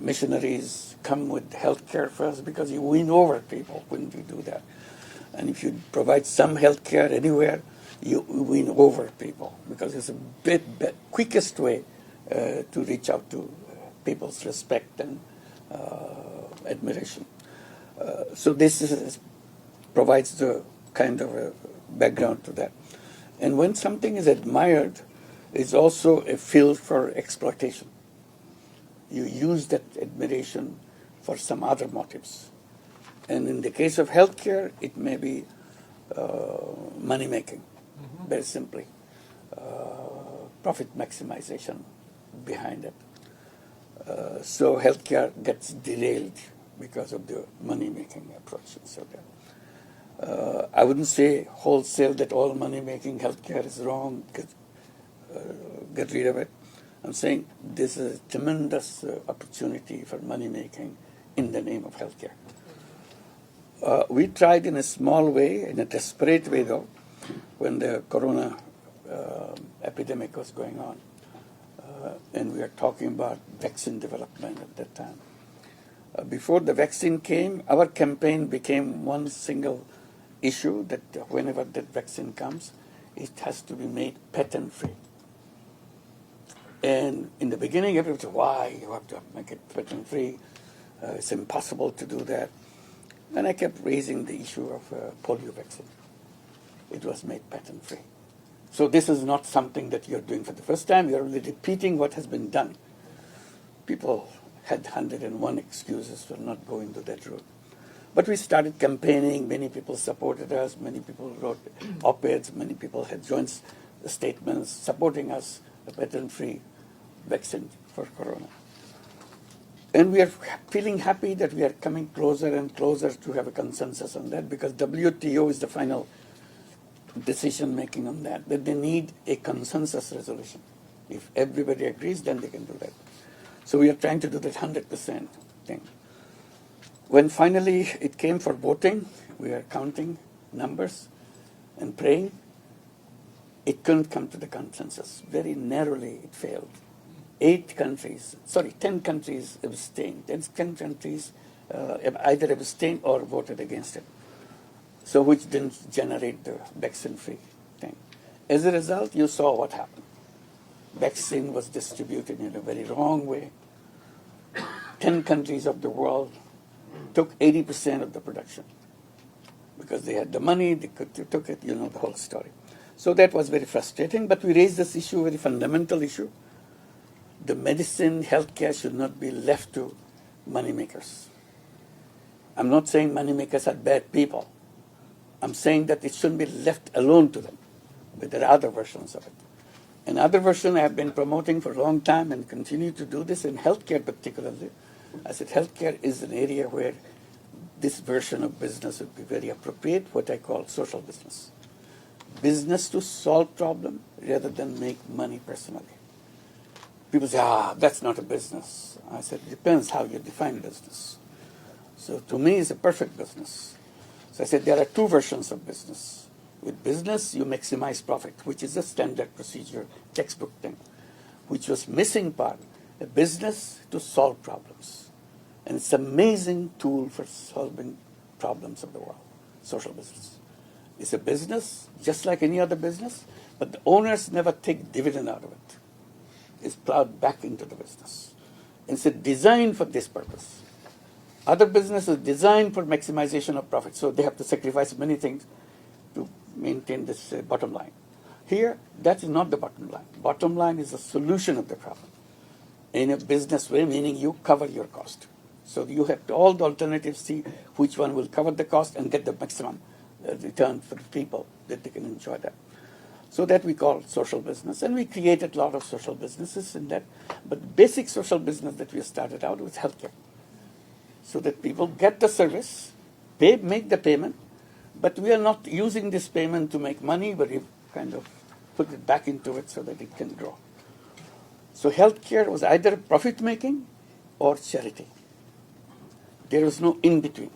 missionaries come with healthcare first because you win over people when you do that. And if you provide some healthcare anywhere, you win over people because it's a bit quickest way to reach out to people's respect and admiration. So this provides the kind of a background to that. And when something is admired, it's also a field for exploitation. You use that admiration for some other motives. And in the case of healthcare, it may be money making, very simply, profit maximization behind it. So healthcare gets derailed because of the money making approach. So I wouldn't say wholesale that all money making healthcare is wrong. Get rid of it. I'm saying this is a tremendous opportunity for money making in the name of healthcare. We tried in a small way, in a desperate way though, when the corona epidemic was going on. And we were talking about vaccine development at that time. Before the vaccine came, our campaign became one single issue that whenever that vaccine comes, it has to be made patent-free. And in the beginning, everybody said, why? You have to make it patent-free. It's impossible to do that. And I kept raising the issue of polio vaccine. It was made patent-free. So this is not something that you're doing for the first time. You're only repeating what has been done. People had 101 excuses for not going to that route. But we started campaigning. Many people supported us. Many people wrote op-eds. Many people had joint statements supporting us, a patent-free vaccine for corona. And we are feeling happy that we are coming closer and closer to have a consensus on that because WTO is the final decision making on that they need a consensus resolution. If everybody agrees, then they can do that. So we are trying to do that 100% thing. When finally it came for voting, we are counting numbers and praying. It couldn't come to the consensus. Very narrowly it failed. 10 countries abstained. 10 countries either abstained or voted against it. So which didn't generate the vaccine-free thing. As a result, you saw what happened. Vaccine was distributed in a very wrong way. 10 countries of the world took 80% of the production because they had the money, they took it, you know the whole story. So that was very frustrating, but we raised this issue, very fundamental issue. The medicine, healthcare should not be left to moneymakers. I'm not saying moneymakers are bad people. I'm saying that it shouldn't be left alone to them, but there are other versions of it. And other version I have been promoting for a long time and continue to do this in healthcare particularly. I said healthcare is an area where this version of business would be very appropriate, what I call social business. Business to solve problem rather than make money personally. People say, that's not a business. I said, it depends how you define business. So to me, it's a perfect business. So I said, there are two versions of business. With business, you maximize profit, which is a standard procedure, textbook thing, which was missing part, a business to solve problems. And it's an amazing tool for solving problems of the world, social business. It's a business, just like any other business, but the owners never take dividend out of it. It's plowed back into the business. It's designed for this purpose. Other businesses designed for maximization of profit, so they have to sacrifice many things to maintain this bottom line. Here, that is not the bottom line. Bottom line is the solution of the problem. In a business way, meaning you cover your cost. So you have to all the alternatives, see which one will cover the cost and get the maximum return for the people that they can enjoy that. So that we call social business. And we created a lot of social businesses in that. But basic social business that we started out with healthcare. So that people get the service, make the payment, but we are not using this payment to make money, but we kind of put it back into it so that it can grow. So healthcare was either profit-making or charity. There was no in-between.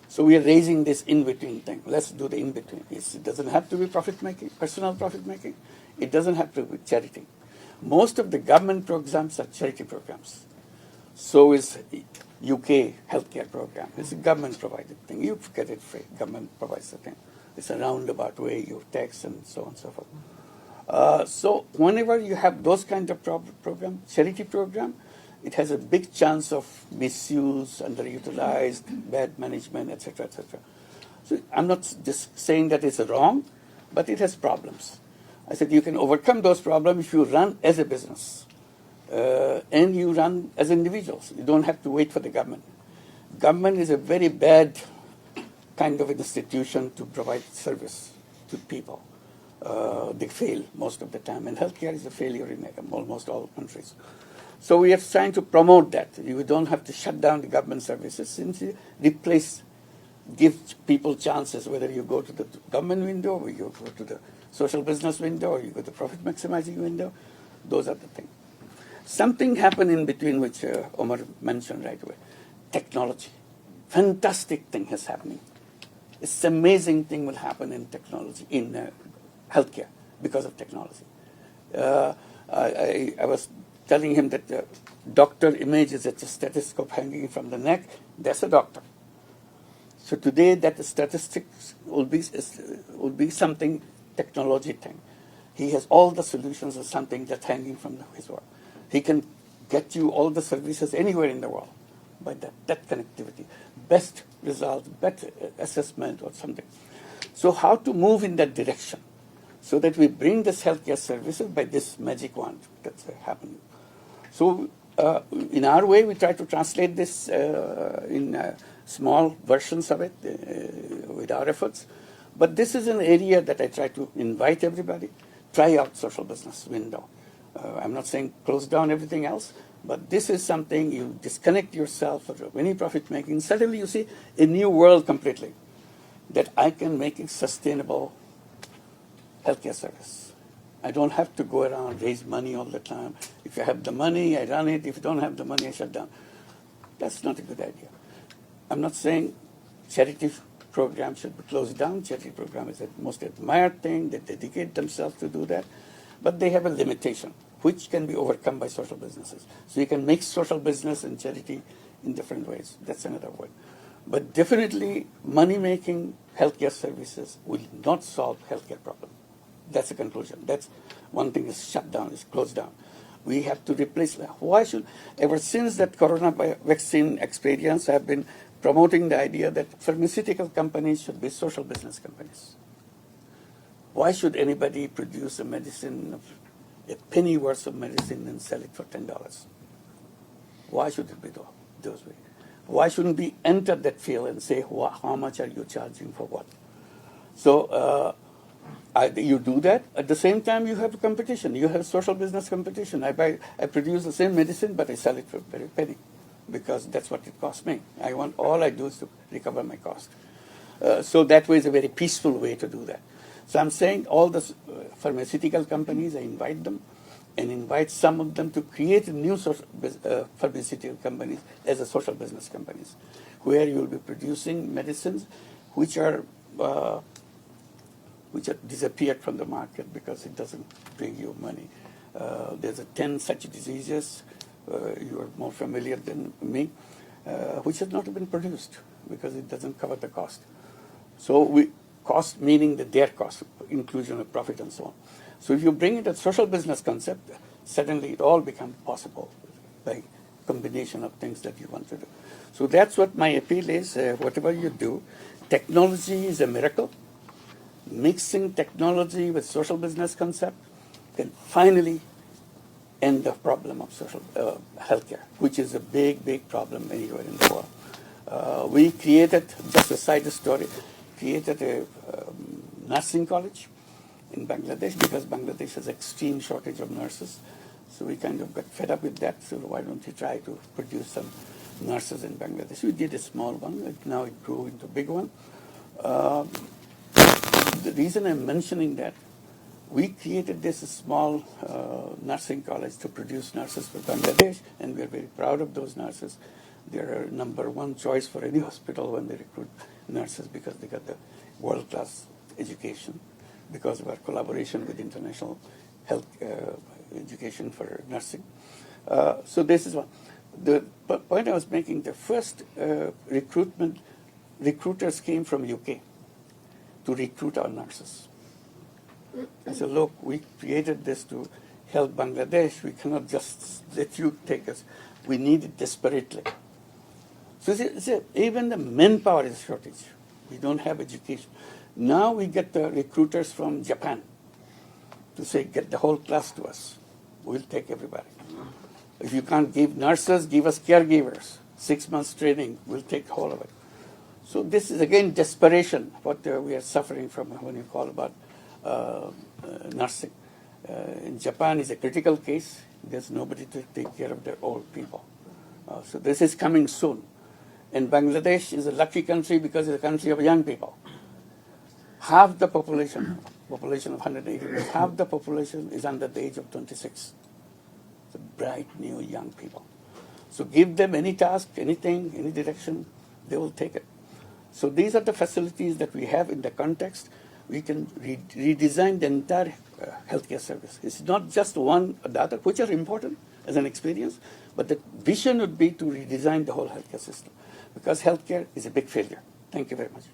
So we are raising this in-between thing. Let's do the in-between. It doesn't have to be profit-making, personal profit-making. It doesn't have to be charity. Most of the government programs are charity programs. So is UK healthcare program. It's a government-provided thing. You get it free. Government provides the thing. It's a roundabout way, you tax and so on and so forth. So whenever you have those kind of program, charity program, it has a big chance of misuse, underutilized, bad management, etc., etc. So I'm not just saying that it's wrong, but it has problems. I said you can overcome those problems if you run as a business and you run as individuals. You don't have to wait for the government. Government is a very bad kind of institution to provide service to people. They fail most of the time, and healthcare is a failure in almost all countries. So we are trying to promote that. You don't have to shut down the government services, simply replace, give people chances, whether you go to the government window, or you go to the social business window, or you go to the profit maximizing window. Those are the things. Something happened in between, which Omar mentioned right away. Technology. Fantastic thing is happening. It's an amazing thing will happen in technology, in healthcare, because of technology. I was telling him that the doctor images at a stethoscope hanging from the neck, that's a doctor. So today that statistics will be something technology thing. He has all the solutions of something that's hanging from his work. He can get you all the services anywhere in the world by that connectivity. Best results, better assessment or something. So how to move in that direction so that we bring this healthcare services by this magic wand that's happening. So in our way, we try to translate this in small versions of it with our efforts. But this is an area that I try to invite everybody, try out social business window. I'm not saying close down everything else, but this is something you disconnect yourself from any profit making. Suddenly you see a new world completely, that I can make a sustainable healthcare service. I don't have to go around, raise money all the time. If you have the money, I run it. If you don't have the money, I shut down. That's not a good idea. I'm not saying charity programs should be closed down. Charity program is the most admired thing. They dedicate themselves to do that. But they have a limitation, which can be overcome by social businesses. So you can make social business and charity in different ways. That's another way. But definitely, money-making healthcare services will not solve healthcare problem. That's the conclusion. That's one thing is shut down, is closed down. We have to replace that. Why should, ever since that corona vaccine experience, I have been promoting the idea that pharmaceutical companies should be social business companies. Why should anybody produce a medicine, a penny worth of medicine, and sell it for $10? Why should it be those ways? Why shouldn't we enter that field and say, how much are you charging for what? So you do that. At the same time, you have a competition. You have social business competition. I produce the same medicine, but I sell it for a very penny because that's what it costs me. All I do is to recover my cost. So that way is a very peaceful way to do that. So I'm saying all the pharmaceutical companies, I invite them and invite some of them to create new pharmaceutical companies as a social business companies, where you will be producing medicines which are disappeared from the market because it doesn't bring you money. There's 10 such diseases, you are more familiar than me, which has not been produced because it doesn't cover the cost. So cost meaning their cost, inclusion of profit and so on. So if you bring it a social business concept, suddenly it all becomes possible by combination of things that you want to do. So that's what my appeal is. Whatever you do, technology is a miracle. Mixing technology with social business concept can finally end the problem of social healthcare, which is a big, big problem anywhere in the world. We created, just a side story, created a nursing college in Bangladesh because Bangladesh has extreme shortage of nurses. So we kind of got fed up with that. So why don't we try to produce some nurses in Bangladesh? We did a small one. Now it grew into a big one. The reason I'm mentioning that, we created this small nursing college to produce nurses for Bangladesh, and we're very proud of those nurses. They're number one choice for any hospital when they recruit nurses because they got the world-class education, because of our collaboration with international health education for nursing. So this is one. the point I was making, the first recruiters came from UK to recruit our nurses. I said, look, we created this to help Bangladesh. We cannot just let you take us. We need it desperately. So even the manpower is shortage. We don't have education. Now we get the recruiters from Japan to say, get the whole class to us. We'll take everybody. If you can't give nurses, give us caregivers. 6 months training, we'll take the whole of it. So this is, again, desperation, what we are suffering from when you call about nursing. In Japan is a critical case. There's nobody to take care of their old people. So this is coming soon. And Bangladesh is a lucky country because it's a country of young people. Half the population of 180 million, half the population is under the age of 26. So bright, new, young people. So give them any task, anything, any direction, they will take it. So these are the facilities that we have in the context. We can redesign the entire healthcare service. It's not just one or the other, which are important as an experience, but the vision would be to redesign the whole healthcare system because healthcare is a big failure. Thank you very much.